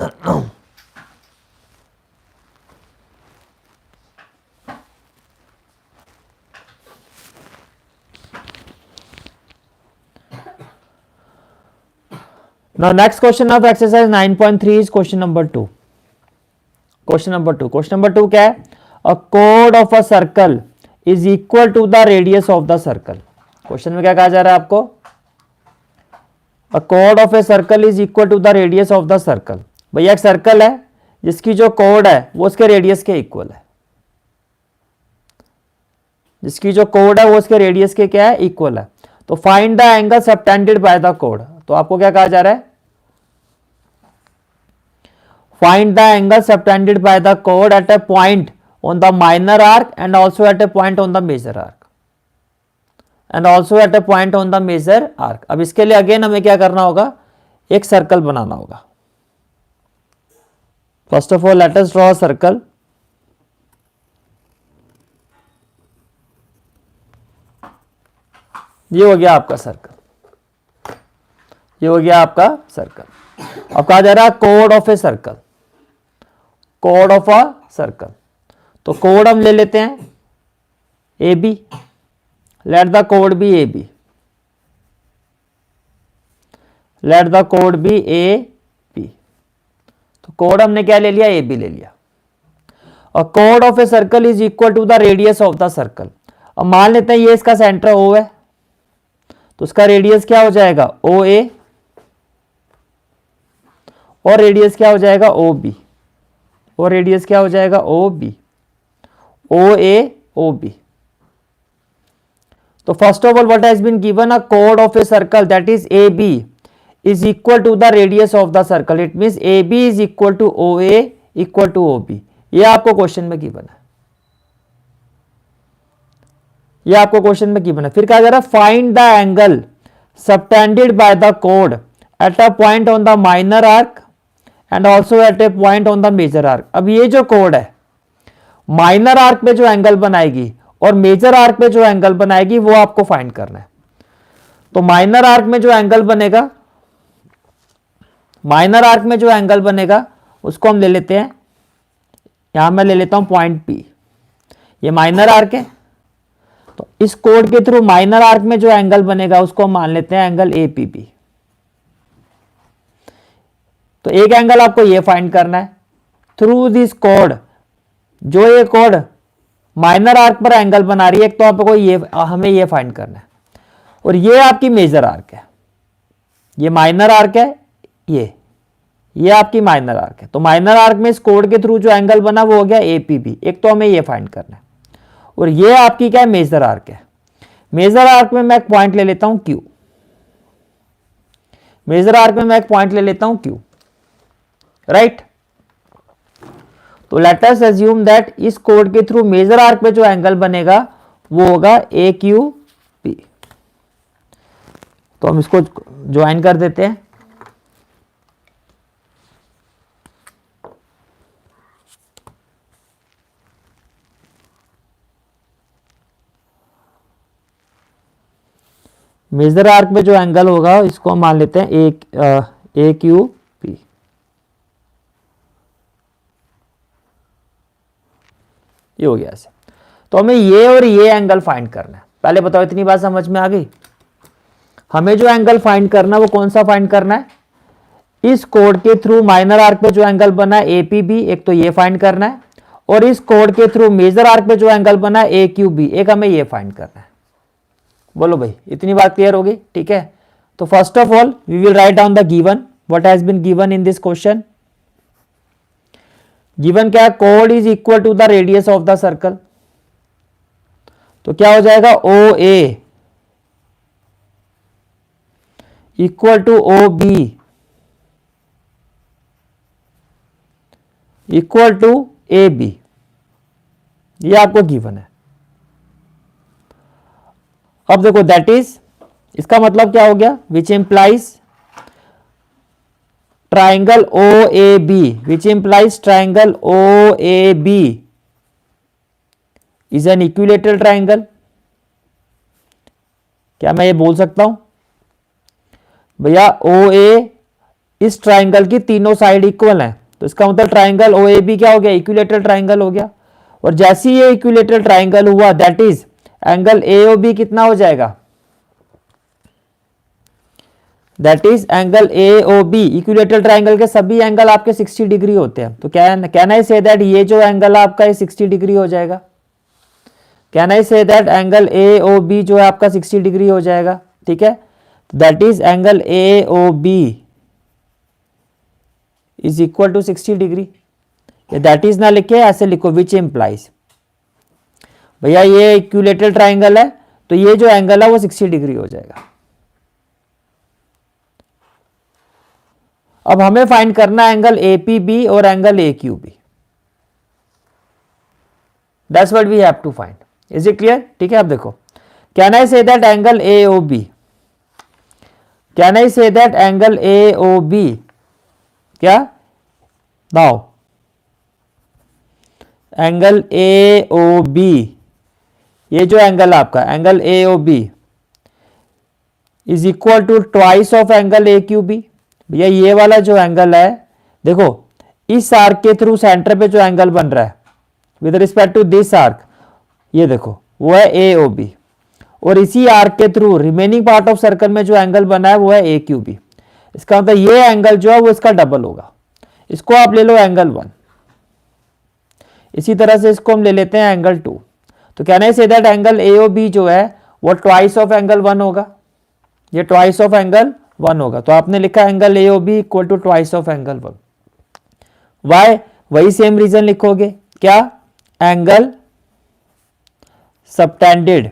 Now next question of exercise 9.3 is question number 2. Question number 2 क्या है? A chord of a circle is equal to the radius of the circle. Question में क्या कहा जा रहा है आपको? A chord of a circle is equal to the radius of the circle. भैया एक सर्कल है जिसकी जो chord है वो उसके रेडियस के इक्वल है, जिसकी जो chord है वो उसके रेडियस के क्या है? इक्वल है. तो find the angle subtended by the chord. तो आपको क्या कहा जा रहा है? Find the angle subtended by the chord at a point on the minor arc and also at a point on the major arc. And also at a point on the major arc. अब इसके लिए again हमें क्या करना होगा? एक circle बनाना होगा. First of all, let us draw a circle. ये हो गया आपका सर्कल, ये हो गया आपका सर्कल. अब कहा जा रहा है chord of a circle, chord of a circle. तो chord हम ले लेते हैं A B. Let the chord B A B, let the chord B A B. तो chord हमने क्या ले लिया? ए बी ले लिया. और chord of a circle is equal to the radius of the circle. अब मान लेते हैं ये इसका सेंटर ओ है, तो उसका रेडियस क्या हो जाएगा? ओ ए. और रेडियस क्या हो जाएगा? O B. और रेडियस क्या हो जाएगा? O B. O A O B. तो first of all what has been given? A chord of a circle that is A B is equal to the radius of the circle. It means A B is equal to O A equal to O B. ये आपको question में given है, ये आपको question में given है. फिर कहा जा रहा है find the angle subtended by the chord at a point on the minor arc and also at a point on the major arc. अब ये जो chord है माइनर आर्क पे जो एंगल बनाएगी और मेजर आर्क पे जो एंगल बनाएगी वो आपको फाइंड करना है. तो माइनर आर्क में जो एंगल बनेगा, माइनर आर्क में जो एंगल बनेगा उसको हम ले लेते हैं, यहां मैं ले लेता हूं पॉइंट पी. ये माइनर आर्क है, तो इस chord के थ्रू माइनर आर्क में जो एंगल बनेगा उसको हम मान लेते हैं एंगल ए पी बी. तो एक एंगल आपको ये फाइंड करना है थ्रू दिस chord. जो ये chord माइनर आर्क पर एंगल बना रही है, एक तो आपको ये हमें ये फाइंड करना है. और ये आपकी मेजर आर्क है, ये माइनर आर्क है, ये आपकी माइनर आर्क है. तो माइनर आर्क में इस chord के थ्रू जो एंगल बना वो हो गया ए पी बी. एक तो हमें ये फाइंड करना है. और ये आपकी क्या है? मेजर आर्क है. मेजर आर्क में मैं एक पॉइंट ले लेता हूं क्यू. मेजर आर्क में मैं एक पॉइंट ले लेता हूं क्यू, राइट. तो लेट अस अज्यूम दैट इस chord के थ्रू मेजर आर्क पे जो एंगल बनेगा वो होगा ए क्यू पी. तो हम इसको ज्वाइन कर देते हैं. मेजर आर्क पे जो एंगल होगा इसको हम मान लेते हैं ए क्यू पी. ये हो गया ऐसे. तो हमें ये और ये एंगल फाइंड करना है. पहले बताओ इतनी बात समझ में आ गई? हमें जो एंगल फाइंड करना है वो कौन सा फाइंड करना है? इस chord के थ्रू माइनर आर्क पे जो एंगल बना है ए पी बी, एक तो ये फाइंड करना है. और इस chord के थ्रू मेजर आर्क पे जो एंगल बना है ए क्यू बी, एक हमें ये फाइंड करना है. बोलो भाई, इतनी बात क्लियर होगी? ठीक है. तो first of all we will write down the given what has been given in this question. Given क्या है? chord is equal to the radius of the circle. तो क्या हो जाएगा? O A equal to O B equal to A B. ये आपको given है. अब देखो दैट इज, इसका मतलब क्या हो गया? Which implies triangle O A B, which implies triangle O A B is an equilateral triangle. क्या मैं ये बोल सकता हूं भैया? ओ ए इस ट्राइंगल की तीनों साइड इक्वल हैं, तो इसका मतलब ट्राइंगल ओ ए बी क्या हो गया, इक्विलेटरल ट्राइंगल हो गया। और जैसे ये इक्विलेटरल ट्राइंगल हुआ, that is angle A O B कितना हो जाएगा, that is angle A O B. Equilateral triangle के सभी एंगल आपके 60 डिग्री होते हैं, तो कैन आई से दैट ये जो एंगल आपका 60 डिग्री हो जाएगा। Can I say that angle A O B जो है आपका 60 डिग्री हो जाएगा, ठीक है। That is angle A O B is equal to 60 degree. That is ना लिखे, ऐसे लिखो विच इम्प्लाइज, भैया ये इक्विलेटरल ट्राइंगल है तो ये जो एंगल है वो 60 डिग्री हो जाएगा। अब हमें फाइंड करना है एंगल ए पी बी और angle A Q B. That's what we have to find. Is it clear? ठीक है, अब देखो, can I say that angle A O B, can I say that angle A O B क्या, now angle A O B, ये जो angle आपका angle A O B is equal to twice of angle A Q B. भैया ये वाला जो angle है, देखो इस आर्क के थ्रू सेंटर पे जो एंगल बन रहा है with respect to this arc, ये देखो वो है ए ओ बी, और इसी आर्क के through remaining part of circle में जो एंगल बना है वो है ए क्यू बी। इसका मतलब ये एंगल जो है वो इसका डबल होगा। इसको आप ले लो एंगल 1, इसी तरह से इसको हम ले लेते हैं एंगल 2। तो कहना है say that angle A O B जो है वो ट्वाइस ऑफ एंगल 1 होगा, ये ट्वाइस ऑफ एंगल 1 होगा। तो आपने लिखा angle A O B equal to twice of angle 1। Why, वही सेम रीजन लिखोगे, क्या, एंगल सबटेंडेड।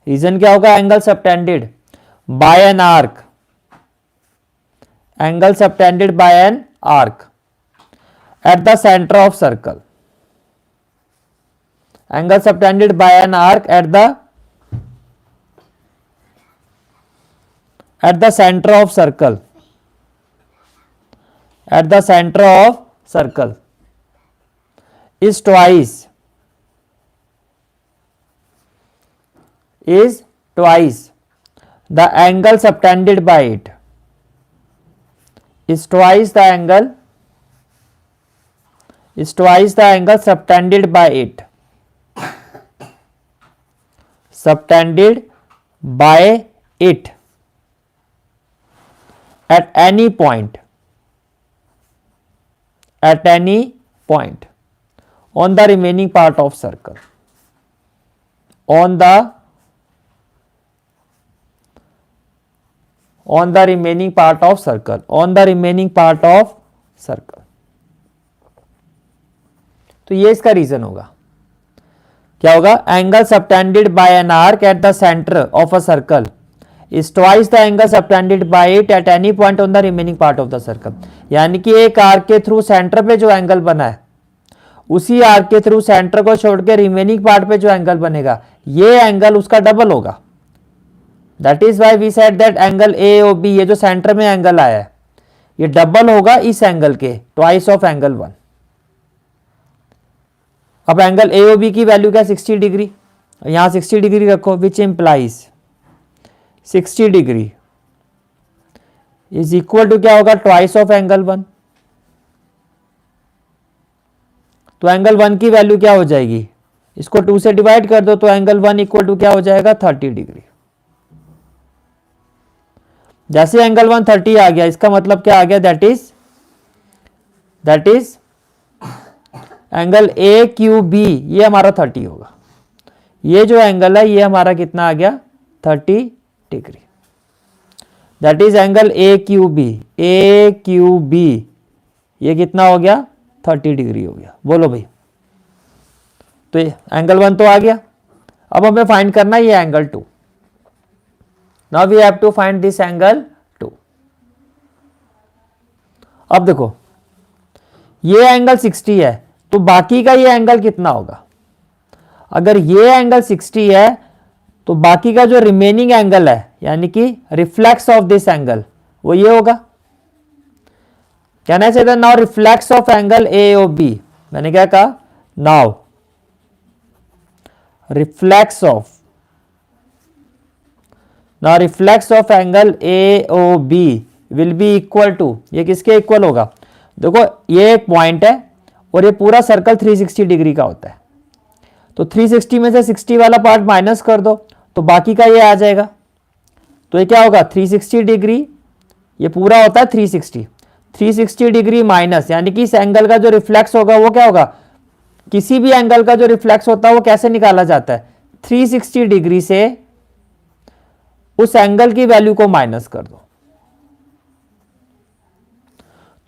रीजन क्या होगा, angle subtended by an arc, angle subtended by an arc at the center of circle, angle subtended by an arc at the center of circle, at the center of circle is twice the angle subtended by it, is twice the angle subtended by it, subtended by it at any point on the remaining part of circle, on the remaining part of circle, on the remaining part of circle। तो ये इसका reason होगा, क्या होगा, angle subtended by an arc at the centre of a circle is twice the angle subtended bye it at any point on the remaining part of the circle. यानी कि एक arc के थ्रू सेंटर पे जो angle बना है उसी arc के थ्रू सेंटर को छोड़ के रिमेनिंग पार्ट पे जो एंगल बनेगा ये एंगल उसका डबल होगा। That is why we said that angle A O B, ये जो सेंटर में एंगल आया है ये डबल होगा इस एंगल के, ट्वाइस ऑफ एंगल 1। अब एंगल ए ओ बी की वैल्यू क्या, 60 डिग्री, यहां 60 डिग्री रखो, which implies 60 degree is equal to क्या होगा, ट्वाइस ऑफ एंगल 1। तो एंगल 1 की वैल्यू क्या हो जाएगी, इसको 2 से डिवाइड कर दो, तो एंगल 1 इक्वल टू क्या हो जाएगा, 30 डिग्री। जैसे एंगल 1 30 आ गया, इसका मतलब क्या आ गया, that is angle A Q B ये हमारा 30 होगा। ये जो एंगल है ये हमारा कितना आ गया, 30 degree. That is angle A Q B ये कितना हो गया, 30 डिग्री हो गया। बोलो भाई, तो एंगल 1 तो आ गया। अब हमें फाइंड करना है ये angle 2। Now we have to find this angle 2। अब देखो ये एंगल 60 है तो बाकी का ये एंगल कितना होगा। अगर ये एंगल 60 है तो बाकी का जो रिमेनिंग एंगल है यानी कि रिफ्लेक्स ऑफ दिस एंगल वो ये होगा। Can I say that now reflex of angle A O B, मैंने क्या कहा, now reflex of now reflex of angle A O B will be equal to, ये किसके इक्वल होगा? देखो ये एक पॉइंट है और ये पूरा सर्कल 360 डिग्री का होता है, तो 360 में से 60 वाला पार्ट माइनस कर दो तो बाकी का ये आ जाएगा। तो ये क्या होगा? 360 डिग्री, ये पूरा होता है 360, 360 डिग्री माइनस, यानी कि इस एंगल का जो रिफ्लेक्स होगा वो क्या होगा? किसी भी एंगल का जो रिफ्लेक्स होता है वो कैसे निकाला जाता है? 360 डिग्री से उस एंगल की वैल्यू को माइनस कर दो,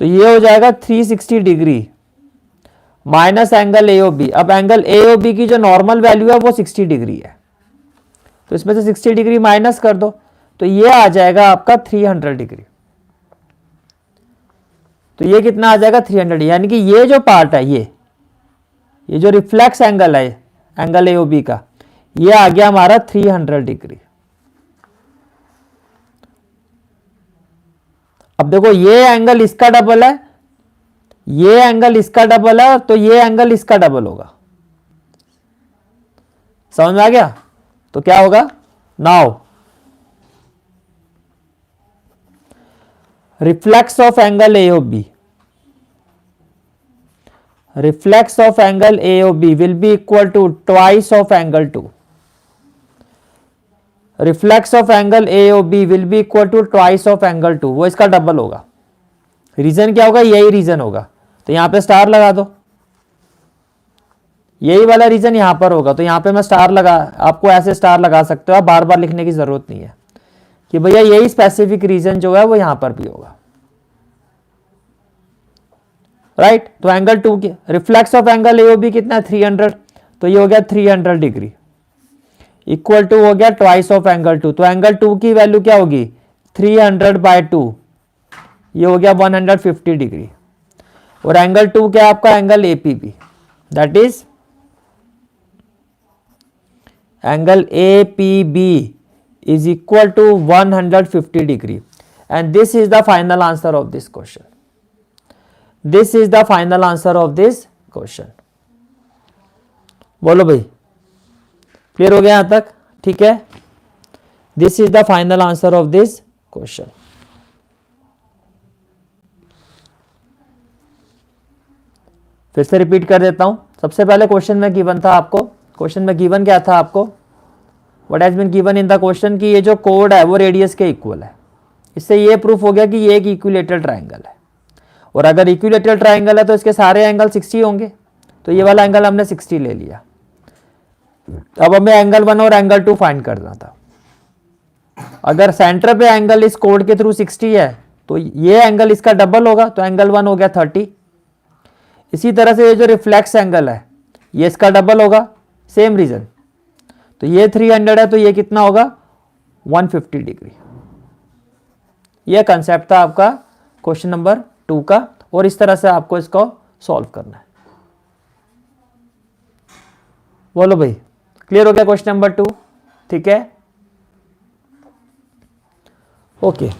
तो ये हो जाएगा 360 degree minus angle A O B. अब एंगल ए ओ बी की जो नॉर्मल वैल्यू है वो 60 डिग्री है, तो इसमें से 60 डिग्री माइनस कर दो तो ये आ जाएगा आपका 300 डिग्री। तो ये कितना आ जाएगा? 300, यानी कि ये जो पार्ट है ये जो रिफ्लेक्स एंगल है एंगल ए ओ बी का, ये आ गया हमारा 300 डिग्री। अब देखो ये एंगल इसका डबल है, ये एंगल इसका डबल है, तो ये एंगल इसका डबल होगा। समझ में आ गया? तो क्या होगा? Now reflex of angle A O B, reflex of angle AOB will be equal to twice of angle 2. Reflex of angle AOB will be equal to twice of angle 2, वो इसका डबल होगा। रीजन क्या होगा? यही reason होगा, तो यहां पे स्टार लगा दो, यही वाला रीजन यहां पर होगा, तो यहां पे मैं स्टार लगा, आपको ऐसे स्टार लगा सकते हो, आप बार बार लिखने की जरूरत नहीं है कि भैया यही स्पेसिफिक रीजन जो है वो यहां पर भी होगा, राइट। तो एंगल 2 की रिफ्लेक्स ऑफ एंगल एओबी कितना है? 300, तो ये हो गया 300 डिग्री इक्वल टू हो गया ट्वाइस ऑफ एंगल 2। तो एंगल 2 की वैल्यू क्या होगी? 300/2, ये हो गया 150 डिग्री। और एंगल 2 क्या है आपका? Angle APB, that is angle APB is equal to 150 degree. And this is the final answer of this question. This is the final answer of this question. बोलो भाई, क्लियर हो गया यहां तक? ठीक है, this is the final answer of this question. फिर से रिपीट कर देता हूं। सबसे पहले क्वेश्चन में गिवन था आपको, क्वेश्चन में गिवन क्या था आपको? What has been given in the question कि ये जो कोड है वो रेडियस के इक्वल है। इससे ये प्रूफ हो गया कि ये एक इक्विलेटरल ट्राइंगल है, और अगर इक्विलेटरल ट्राइंगल है तो इसके सारे एंगल 60 होंगे, तो ये वाला एंगल हमने 60 ले लिया। अब हमें एंगल 1 और एंगल 2 फाइंड करना था। अगर सेंटर पे एंगल इस कोड के थ्रू 60 है तो ये एंगल इसका डबल होगा, तो एंगल 1 हो गया 30। इसी तरह से ये जो रिफ्लेक्स एंगल है ये इसका डबल होगा, सेम रीजन। तो ये 300 है तो ये कितना होगा? 150 डिग्री। ये कंसेप्ट था आपका क्वेश्चन नंबर 2 का, और इस तरह से आपको इसको सॉल्व करना है। बोलो भाई, क्लियर हो गया क्वेश्चन नंबर 2? ठीक है, ओके।